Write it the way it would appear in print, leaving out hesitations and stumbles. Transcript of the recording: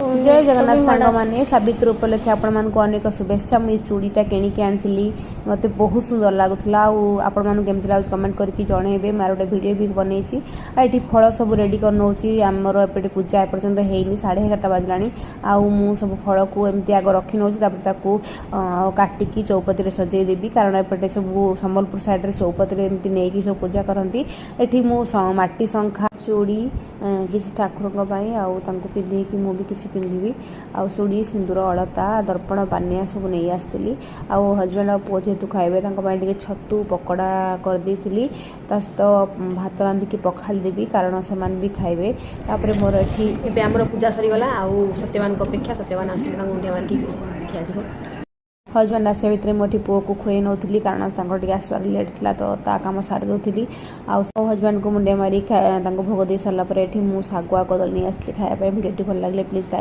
जय जगन्नाथ सांग मैंने सावित्री उपलक्षे आपण मानक अनेक शुभेच्छा। मुझे चूड़ीटा किणिकी आनी मत बहुत सुंदर लगुला आपण मानक केमती लगे कमेंट करके जनइबे। मार गोटे भिडियो भी बनई ये फल सब रेडी कर नौची आमर एपटे पूजा एपर्यंत होनी 11:30 बाजलानी आउ सब फल को एमती आग रखी नौची काटिकी चौपती सजई देवी कारण एपटे सब सम्बलपुर साइड चौपती एमती नहीं सब पूजा करती। एठी मु माटी शंखा चूड़ी किसी ठाकुर पिंधे कि मुझे किसी पिंधि आउ चूड़ी सिंदूर अलता दर्पण पानिया सब नहीं आसती आउ हजबैंड और पुओ जेहेतु खाइबे छतु पकड़ा करदी सहित भात रांधिकी पखाड़ी देवी कारण से भी खाइबे। तापर मोर ये आमर पूजा सरीगला आउ सत्यवान अपेक्षा सत्यवान आसिक मुंडिया मारिकी खिया हजबैंड आसा भितर मुझे पुओ को खुए नौली कारण आसबार लेट था तो कम सारी दूसरी आउ हजबैंड को मुंडिया मारी भोग दे सारापर ये मुझे शागुआ कदली नहीं आसती खायापी। भिडियो भल लगे प्लीज लाइक